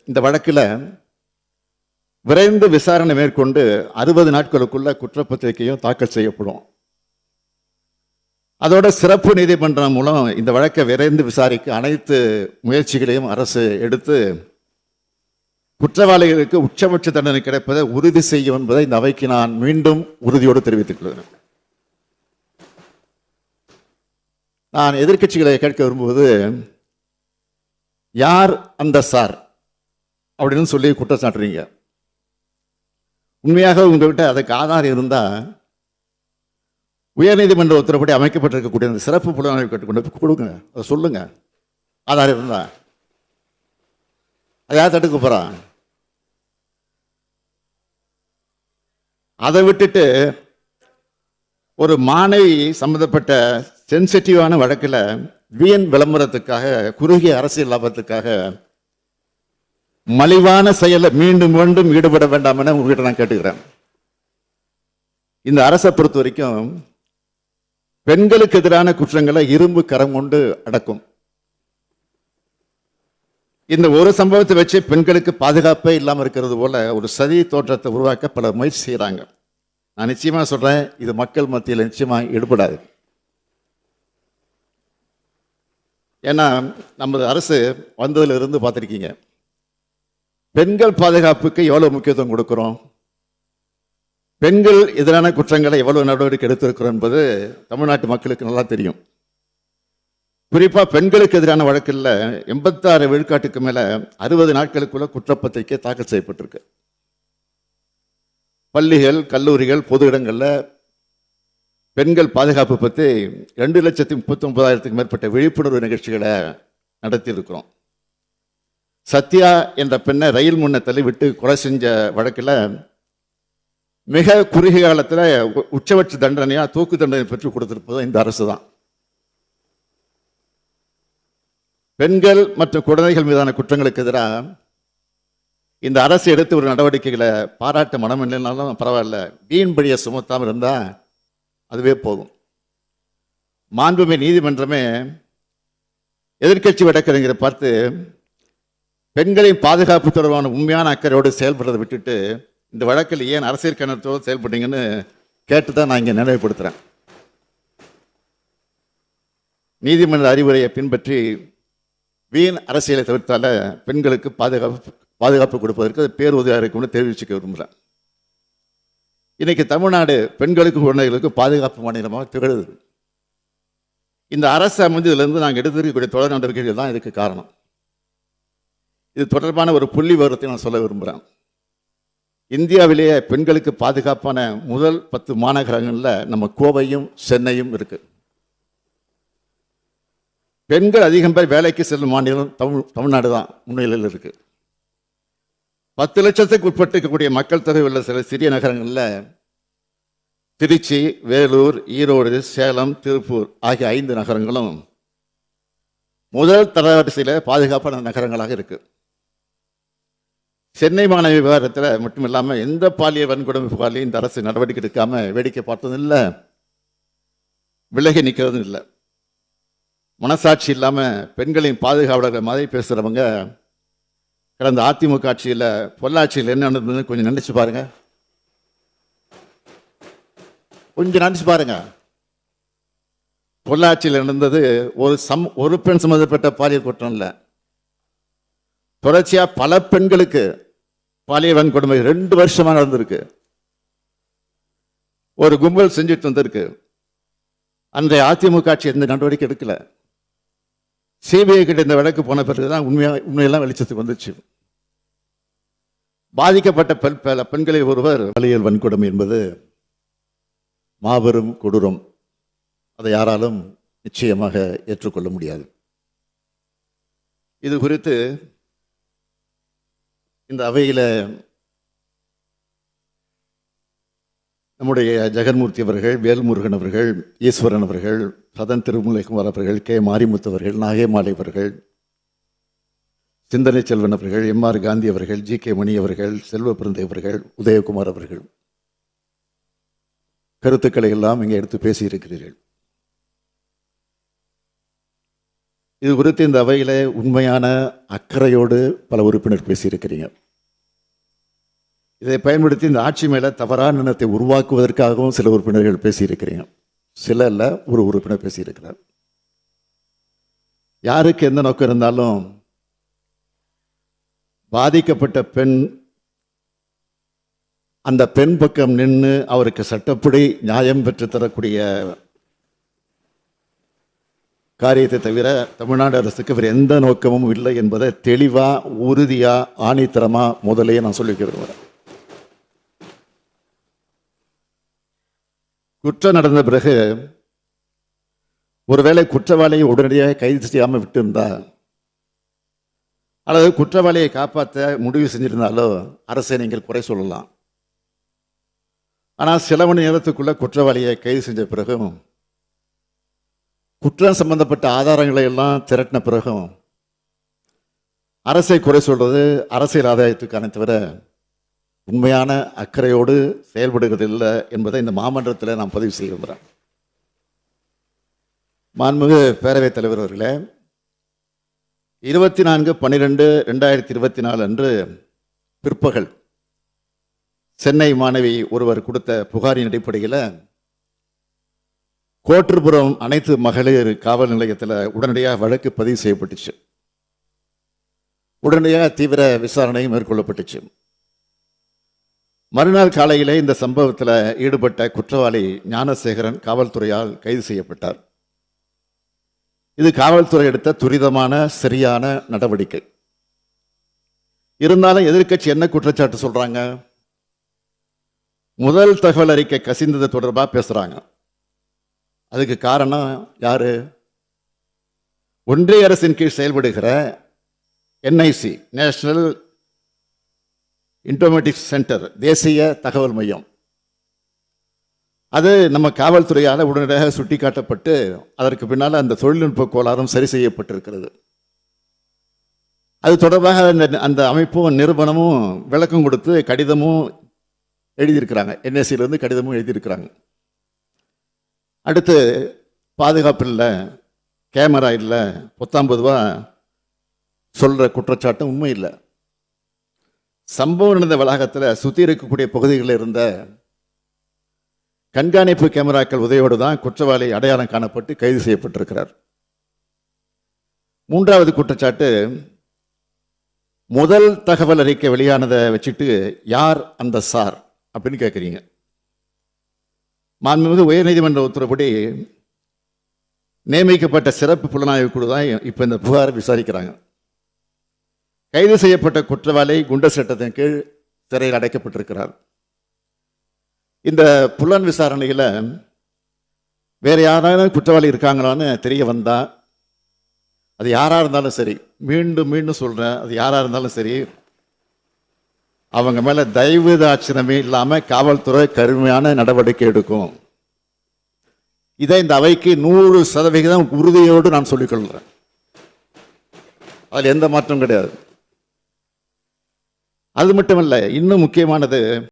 இந்த வழக்கில் விரைந்து விசாரணை மேற்கொண்டு 60 நாட்களுக்குள்ள குற்றப்பத்திரிகையும் தாக்கல் செய்யப்படும். அதோட சிறப்பு நீதிமன்றம் மூலம் இந்த வழக்கை விரைந்து விசாரிக்க அனைத்து முயற்சிகளையும் அரசு எடுத்து குற்றவாளிகளுக்கு உச்சபட்ச தண்டனை கிடைப்பதை உறுதி செய்யும் என்பதை இந்த அவைக்கு நான் மீண்டும் உறுதியோடு தெரிவித்துக் கொள்கிறேன். நான் எதிர்க்கட்சிகளை கேட்க விரும்புவது, யார் அந்த சார் அப்படின்னு சொல்லி குற்றம் சாட்டுறீங்க? உண்மையாக உங்ககிட்ட அதுக்கு ஆதாரம் இருந்தால் உயர்நீதிமன்ற உத்தரப்படி அமைக்கப்பட்டிருக்கக்கூடிய அந்த சிறப்பு புலனாய்வு கேட்டுக்கொண்டு கொடுங்க, அதை சொல்லுங்க. ஆதாரம் இருந்தா அதை யார் தடுக்க போறான்? அதை விட்டுட்டு ஒரு மாணவி சம்பந்தப்பட்ட சென்சிட்டிவான வழக்கில் வீண் விளம்பரத்துக்காக, குறுகிய அரசியல் லாபத்துக்காக மலிவான செயலை மீண்டும் மீண்டும் ஈடுபட வேண்டாம் என உங்ககிட்ட நான் கேட்டுக்கிறேன். இந்த அரசை பொறுத்த வரைக்கும் பெண்களுக்கு எதிரான குற்றங்களை இரும்பு கரம் கொண்டு அடக்கும். இந்த ஒரு சம்பவத்தை வச்சு பெண்களுக்கு பாதுகாப்பே இல்லாமல் இருக்கிறது போல ஒரு சதி தோற்றத்தை உருவாக்க பல முயற்சி செய்கிறாங்க. நான் நிச்சயமா சொல்றேன், இது மக்கள் மத்தியில் நிச்சயமா ஈடுபடாது. ஏன்னா நமது அரசு வந்ததுல இருந்து பார்த்துருக்கீங்க, பெண்கள் பாதுகாப்புக்கு எவ்வளவு முக்கியத்துவம் கொடுக்கிறோம், பெண்கள் எதிரான குற்றங்களை எவ்வளவு நடவடிக்கை எடுத்திருக்கிறோம் என்பது தமிழ்நாட்டு மக்களுக்கு நல்லா தெரியும். குறிப்பா பெண்களுக்கு எதிரான வழக்கில் 86 விழுக்காட்டுக்கு மேல 60 நாட்களுக்குள்ள குற்றப்பத்திரிகை தாக்கல் செய்யப்பட்டிருக்கு. பள்ளிகள், கல்லூரிகள், பொது இடங்கள்ல பெண்கள் பாதுகாப்பு பற்றி 2,39,000க்கு மேற்பட்ட விழிப்புணர்வு நிகழ்ச்சிகளை நடத்தி இருக்கிறோம். சத்யா என்ற பெண்ணை ரயில் முன்ன தள்ளிவிட்டு கொலை செஞ்ச வழக்கில் மிக குறுகிய காலத்தில் உச்சபட்ச தண்டனையா தூக்கு தண்டனை பெற்றுக் கொடுத்திருப்பது இந்த அரசு தான். பெண்கள் மற்றும் குழந்தைகள் மீதான குற்றங்களுக்கு எதிராக இந்த அரசு எடுத்து ஒரு நடவடிக்கைகளை பாராட்ட மனம் இல்லைனாலும் பரவாயில்ல, வீண் பழியை சுமத்தாமல் இருந்தால் அதுவே போதும். மாண்புமிகு நீதிமன்றமே எதிர்க்கட்சி வழக்கறிஞரை பார்த்து பெண்களின் பாதுகாப்பு தொடர்பான உண்மையான அக்கறையோடு செயல்படுறதை விட்டுட்டு இந்த வழக்கில் ஏன் அரசியல் கண்ணத்தோடு செயல்பட்டீங்கன்னு கேட்டு தான் நான் இங்கே நினைவுபடுத்துகிறேன். நீதிமன்ற அறிவுரையை பின்பற்றி வீண் அரசியலை தவிர்த்தால பெண்களுக்கு பாதுகாப்பு கொடுப்பதற்கு அது பேருதவியாக இருக்கும்னு தெரிவிச்சுக்க விரும்புகிறேன். இன்னைக்கு தமிழ்நாடு பெண்களுக்கு குழந்தைகளுக்கு பாதுகாப்பு மாநிலமாக திகழுது. இந்த அரசு அமைந்ததிலிருந்து நாங்கள் எடுத்திருக்கக்கூடிய தொடர் நடவடிக்கைகள் தான் இதுக்கு காரணம். இது தொடர்பான ஒரு புள்ளி விவரத்தை நான் சொல்ல விரும்புகிறேன். இந்தியாவிலேயே பெண்களுக்கு பாதுகாப்பான முதல் 10 மாநகரங்களில் நம்ம கோவையும் சென்னையும் இருக்கு. பெண்கள் அதிகம் பேர் வேலைக்கு செல்லும் மாநிலம் தமிழ்நாடு தான் முன்னிலையில் இருக்கு. 10 லட்சத்துக்கு உட்பட்டு இருக்கக்கூடிய மக்கள் தொகை உள்ள சில சிறிய நகரங்களில் திருச்சி, வேலூர், ஈரோடு, சேலம், திருப்பூர் ஆகிய 5 நகரங்களும் முதல் தரவரிசையில் பாதுகாப்பான நகரங்களாக இருக்கு. சென்னை மாணவி விவகாரத்தில் மட்டும் இல்லாமல் எந்த பாலியல் வன்கொடுமை புகாரிலையும் இந்த அரசு நடவடிக்கை எடுக்காம வேடிக்கை பார்த்ததும் இல்லை, விலகி நிற்கிறதும் இல்லை. மனசாட்சி இல்லாமல் பெண்களின் பாதுகாவலர்கள் மாதிரி பேசுகிறவங்க கடந்த அதிமுக ஆட்சியில் பொள்ளாச்சியில் என்ன நடந்ததுன்னு கொஞ்சம் நினைச்சு பாருங்க. பொள்ளாச்சியில் நடந்தது ஒரு பெண் சம்பந்தப்பட்ட பாலியல் குற்றம் இல்லை, தொடர்ச்சியா பல பெண்களுக்கு பாலியல் வன்கொடுமை 2 வருஷமா நடந்திருக்கு. ஒரு கும்பல் செஞ்சுட்டு வந்திருக்கு. அன்றைய அதிமுக ஆட்சி எந்த நடவடிக்கை எடுக்கல. சிபிஐ கிட்ட இந்த வழக்கு போன பிறகுதான் உண்மையெல்லாம் வெளிச்சத்துக்கு வந்துச்சு. பாதிக்கப்பட்ட பெண்களில் ஒருவர் பாலியல் வன்கொடுமை என்பது மாபெரும் கொடூரம். அதை யாராலும் நிச்சயமாக ஏற்றுக்கொள்ள முடியாது. இது குறித்து இந்த அவையில் நம்முடைய ஜெகன்மூர்த்தி அவர்கள், வேல்முருகன் அவர்கள், ஈஸ்வரன் அவர்கள், சதன் திருமலைக்குமார் அவர்கள், கே மாரிமுத்து அவர்கள், நாகேமாலை அவர்கள், சிந்தனை செல்வன் அவர்கள், எம்ஆர் காந்தி அவர்கள், ஜி கே மணி அவர்கள், செல்வ பிறந்தை அவர்கள், உதயகுமார் அவர்கள் கருத்துக்களை எல்லாம் இங்கே எடுத்து பேசியிருக்கிறீர்கள். இது குறித்து இந்த அவையில் உண்மையான அக்கறையோடு பல உறுப்பினர் பேசியிருக்கிறீங்க. இதை பயன்படுத்தி இந்த ஆட்சி மேலே தவறான எண்ணத்தை உருவாக்குவதற்காகவும் சில உறுப்பினர்கள் பேசியிருக்கிறீங்க. சில இல்ல, ஒரு உறுப்பினர் பேசியிருக்கிறார். யாருக்கு எந்த நோக்கம் இருந்தாலும் பாதிக்கப்பட்ட பெண் அந்த பெண் பக்கம் நின்று அவருக்கு சட்டப்படி நியாயம் பெற்று தரக்கூடிய காரியத்தை தவிர தமிழ்நாடு அரசுக்கு வேறு எந்த நோக்கமும் இல்லை என்பதை தெளிவாக, உறுதியாக, ஆணித்தரமாக முதலையே நான் சொல்லி விரும்புகிறேன். குற்றம் நடந்த பிறகு ஒருவேளை குற்றவாளியை உடனடியாக கைது செய்யாமல் விட்டிருந்தா அல்லது குற்றவாளியை காப்பாற்ற முடிவு செஞ்சிருந்தாலோ அரசை நீங்கள் குறை சொல்லலாம். ஆனால் சில மணி நேரத்துக்குள்ள குற்றவாளியை கைது செஞ்ச பிறகும் குற்றம் சம்பந்தப்பட்ட ஆதாரங்களை எல்லாம் திரட்டின பிறகும் அரசை குறை சொல்றது அரசியல் ஆதாயத்துக்கான தவிர உண்மையான அக்கறையோடு செயல்படுகிறது இல்லை என்பதை இந்த மாமன்றத்தில் நான் பதிவு செய்ய விரும்புகிறேன். மாண்புமிகு பேரவைத் தலைவர் அவர்களே, 24/12/2024 அன்று பிற்பகல் சென்னை மாணவி ஒருவர் கொடுத்த புகாரின் அடிப்படையில் கோட்டூர்புரம் அனைத்து மகளிர் காவல் நிலையத்தில் உடனடியாக வழக்கு பதிவு செய்யப்பட்டுச்சு. உடனடியாக தீவிர விசாரணை மேற்கொள்ளப்பட்டுச்சு. மறுநாள் காலையிலே இந்த சம்பவத்தில் ஈடுபட்ட குற்றவாளி ஞானசேகரன் காவல்துறையால் கைது செய்யப்பட்டார். இது காவல்துறை எடுத்த துரிதமான சரியான நடவடிக்கை. இருந்தாலும் எதிர்க்கட்சி என்ன குற்றச்சாட்டு சொல்றாங்க? முதல் தகவல் அறிக்கை கசிந்தது தொடர்பாக பேசுறாங்க. அதுக்கு காரணம் யாரு? ஒன்றிய அரசின் கீழ் செயல்படுகிற என்ஐசி, நேஷனல் இன்ஃபர்மேட்டிக்ஸ் சென்டர், தேசிய தகவல் மையம். அது நம்ம காவல்துறையால் உடனடியாக சுட்டிக்காட்டப்பட்டு அதற்கு பின்னால் அந்த தொழில்நுட்ப கோளாறும் சரி செய்யப்பட்டிருக்கிறது. அது தொடர்பாக அந்த அமைப்பும் நிறுவனமும் விளக்கம் கொடுத்து கடிதமும் எழுதியிருக்கிறாங்க. என்எஸ்சியிலேருந்து கடிதமும் எழுதியிருக்கிறாங்க. அடுத்து பாதுகாப்பு இல்லை, கேமரா இல்லை, 19 ரூபா சொல்கிற குற்றச்சாட்டும் உண்மை இல்லை. சம்பவம் நடந்த வளாகத்தில் சுற்றி இருக்கக்கூடிய பகுதிகளில் இருந்த கண்காணிப்பு கேமராக்கள் உதவியோடு தான் குற்றவாளி அடையாளம் காணப்பட்டு கைது செய்யப்பட்டிருக்கிறார். மூன்றாவது குற்றச்சாட்டு, முதல் தகவல் அறிக்கை வெளியானதை வச்சுட்டு யார் அந்த சார் அப்படின்னு கேட்குறீங்க. மாண்புமிகு உயர்நீதிமன்ற உத்தரவுப்படி நியமிக்கப்பட்ட சிறப்பு புலனாய்வு குழு தான் இப்போ இந்த புகாரை விசாரிக்கிறாங்க. கைது செய்யப்பட்ட குற்றவாளி குண்டர் சட்டத்தின் கீழ் சிறையில் அடைக்கப்பட்டிருக்கிறார். இந்த புலன் விசாரணையில் வேறு யாராவது குற்றவாளி இருக்காங்களான்னு தெரிய வந்தா, அது யாராக இருந்தாலும் சரி, மீண்டும் மீண்டும் சொல்கிறேன், அது யாராக இருந்தாலும் சரி, அவங்க மேலே தயவு தாட்சணமே இல்லாமல் காவல்துறை கடுமையான நடவடிக்கை எடுக்கும். இதை இந்த அவைக்கு 100% உறுதியோடு நான் சொல்லிக்கொள்கிறேன். அதில் எந்த மாற்றம் கிடையாது. அது மட்டுமல்ல, இன்னும் முக்கியமானது,